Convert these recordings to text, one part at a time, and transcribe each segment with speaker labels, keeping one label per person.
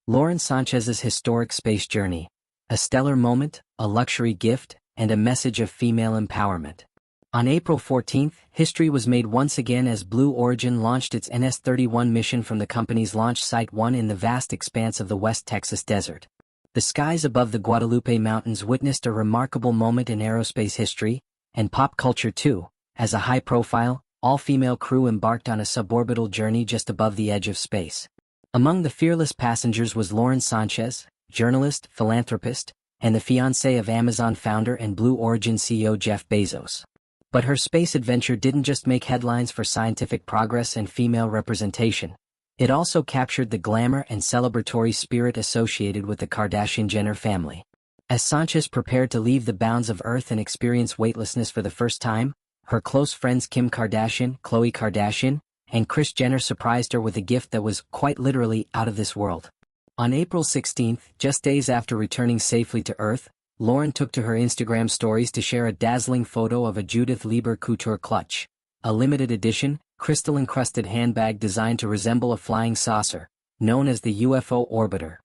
Speaker 1: Lauren Sánchez's historic space journey. A stellar moment, a luxury gift, and a message of female empowerment. On April 14, history was made once again as Blue Origin launched its NS-31 mission from the company's launch site 1 in the vast expanse of the West Texas desert. The skies above the Guadalupe Mountains witnessed a remarkable moment in aerospace history, and pop culture too, as a high-profile, all-female crew embarked on a suborbital journey just above the edge of space. Among the fearless passengers was Lauren Sánchez, journalist, philanthropist, and the fiancée of Amazon founder and Blue Origin CEO Jeff Bezos. But her space adventure didn't just make headlines for scientific progress and female representation. It also captured the glamour and celebratory spirit associated with the Kardashian-Jenner family. As Sánchez prepared to leave the bounds of Earth and experience weightlessness for the first time, her close friends Kim Kardashian, Khloe Kardashian, and Kris Jenner surprised her with a gift that was, quite literally, out of this world. On April 16, just days after returning safely to Earth, Lauren took to her Instagram stories to share a dazzling photo of a Judith Leiber couture clutch, a limited edition, crystal-encrusted handbag designed to resemble a flying saucer, known as the UFO Orbiter.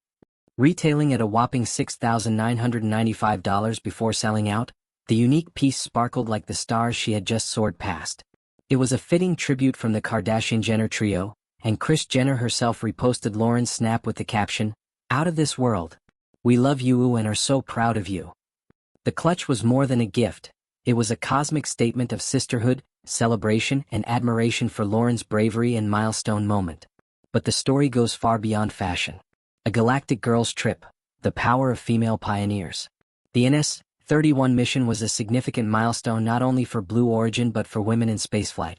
Speaker 1: Retailing at a whopping $6,995 before selling out, the unique piece sparkled like the stars she had just soared past. It was a fitting tribute from the Kardashian-Jenner trio, and Kris Jenner herself reposted Lauren's snap with the caption, "Out of this world. We love you and are so proud of you." The clutch was more than a gift. It was a cosmic statement of sisterhood, celebration, and admiration for Lauren's bravery and milestone moment. But the story goes far beyond fashion. A galactic girls' trip, the power of female pioneers. The NS-31 mission was a significant milestone not only for Blue Origin but for women in spaceflight.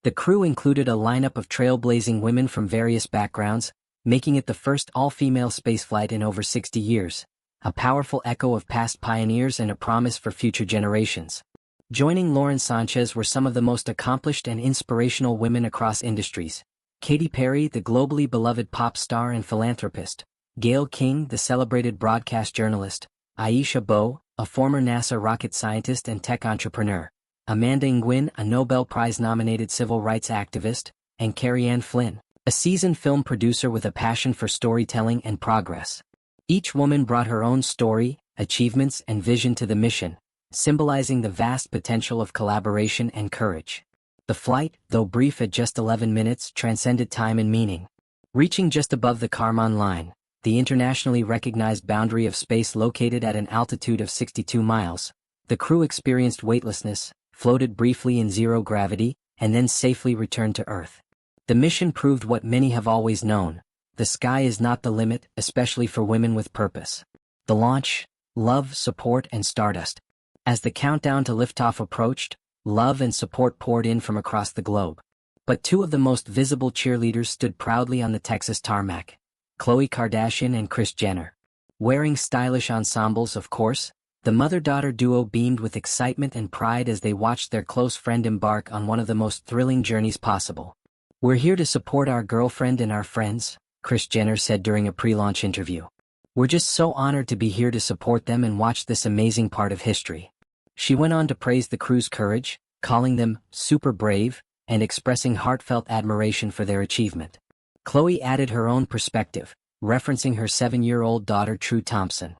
Speaker 1: The crew included a lineup of trailblazing women from various backgrounds, making it the first all-female spaceflight in over 60 years, a powerful echo of past pioneers and a promise for future generations. Joining Lauren Sánchez were some of the most accomplished and inspirational women across industries. Katy Perry, the globally beloved pop star and philanthropist, Gayle King, the celebrated broadcast journalist, Aisha Bowe, a former NASA rocket scientist and tech entrepreneur, Amanda Nguyen, a Nobel Prize-nominated civil rights activist, and Carrie Ann Flynn, a seasoned film producer with a passion for storytelling and progress. Each woman brought her own story, achievements, and vision to the mission, symbolizing the vast potential of collaboration and courage. The flight, though brief at just 11 minutes, transcended time and meaning. Reaching just above the Kármán line, the internationally recognized boundary of space located at an altitude of 62 miles, the crew experienced weightlessness, floated briefly in zero gravity, and then safely returned to Earth. The mission proved what many have always known: the sky is not the limit, especially for women with purpose. The launch, love, support, and stardust. As the countdown to liftoff approached, love and support poured in from across the globe. But two of the most visible cheerleaders stood proudly on the Texas tarmac: Khloe Kardashian and Kris Jenner. Wearing stylish ensembles, of course, the mother-daughter duo beamed with excitement and pride as they watched their close friend embark on one of the most thrilling journeys possible. "We're here to support our girlfriend and our friends," Kris Jenner said during a pre-launch interview. "We're just so honored to be here to support them and watch this amazing part of history." She went on to praise the crew's courage, calling them super brave, and expressing heartfelt admiration for their achievement. Khloe added her own perspective, referencing her 7-year-old daughter True Thompson.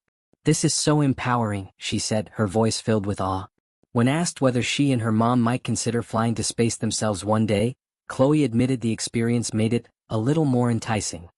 Speaker 1: "This is so empowering," she said, her voice filled with awe. When asked whether she and her mom might consider flying to space themselves one day, Khloe admitted the experience made it a little more enticing.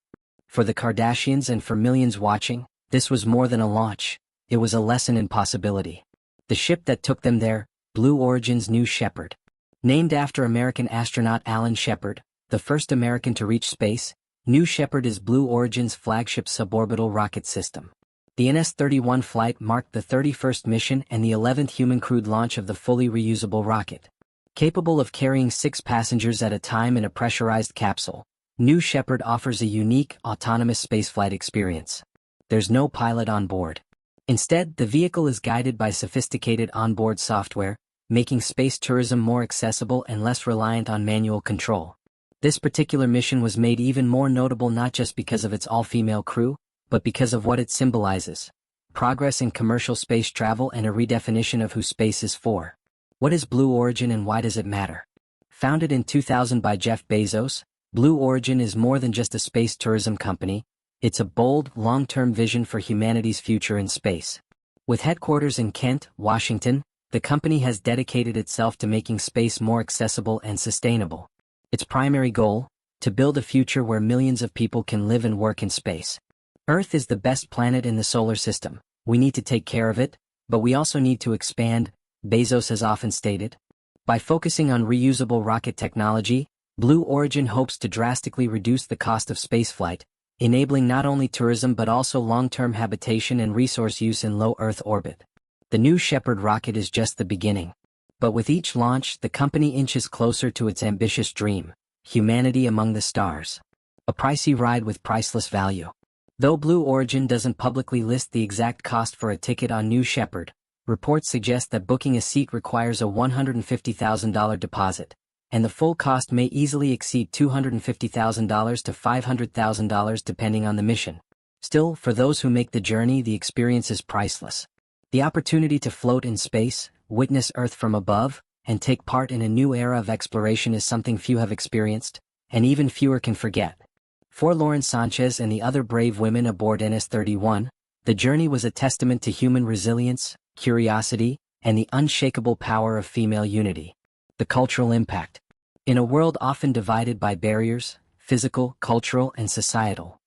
Speaker 1: For the Kardashians and for millions watching, this was more than a launch. It was a lesson in possibility. The ship that took them there, Blue Origin's New Shepard. Named after American astronaut Alan Shepard, the first American to reach space, New Shepard is Blue Origin's flagship suborbital rocket system. The NS-31 flight marked the 31st mission and the 11th human-crewed launch of the fully reusable rocket. Capable of carrying 6 passengers at a time in a pressurized capsule, New Shepard offers a unique, autonomous spaceflight experience. There's no pilot on board. Instead, the vehicle is guided by sophisticated onboard software, making space tourism more accessible and less reliant on manual control. This particular mission was made even more notable not just because of its all-female crew, but because of what it symbolizes: progress in commercial space travel and a redefinition of who space is for. What is Blue Origin and why does it matter? Founded in 2000 by Jeff Bezos, Blue Origin is more than just a space tourism company. It's a bold, long-term vision for humanity's future in space. With headquarters in Kent, Washington, the company has dedicated itself to making space more accessible and sustainable. Its primary goal? To build a future where millions of people can live and work in space. Earth is the best planet in the solar system. We need to take care of it, but we also need to expand, Bezos has often stated. By focusing on reusable rocket technology, Blue Origin hopes to drastically reduce the cost of spaceflight, enabling not only tourism but also long-term habitation and resource use in low Earth orbit. The New Shepard rocket is just the beginning. But with each launch, the company inches closer to its ambitious dream: humanity among the stars. A pricey ride with priceless value. Though Blue Origin doesn't publicly list the exact cost for a ticket on New Shepard, reports suggest that booking a seat requires a $150,000 deposit, and the full cost may easily exceed $250,000 to $500,000 depending on the mission. Still, for those who make the journey, the experience is priceless. The opportunity to float in space, witness Earth from above, and take part in a new era of exploration is something few have experienced, and even fewer can forget. For Lauren Sánchez and the other brave women aboard NS-31, the journey was a testament to human resilience, curiosity, and the unshakable power of female unity. The cultural impact. In a world often divided by barriers, physical, cultural, and societal,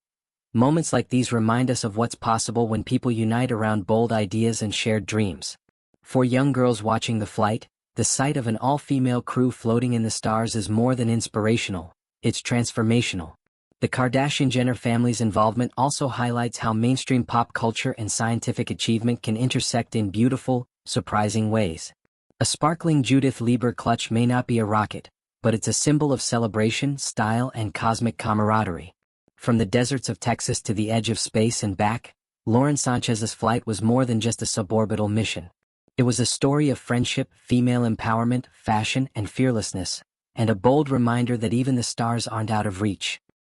Speaker 1: moments like these remind us of what's possible when people unite around bold ideas and shared dreams. For young girls watching the flight, the sight of an all-female crew floating in the stars is more than inspirational, it's transformational. The Kardashian-Jenner family's involvement also highlights how mainstream pop culture and scientific achievement can intersect in beautiful, surprising ways. A sparkling Judith Leiber clutch may not be a rocket, but it's a symbol of celebration, style, and cosmic camaraderie. From the deserts of Texas to the edge of space and back, Lauren Sánchez's flight was more than just a suborbital mission. It was a story of friendship, female empowerment, fashion, and fearlessness, and a bold reminder that even the stars aren't out of reach.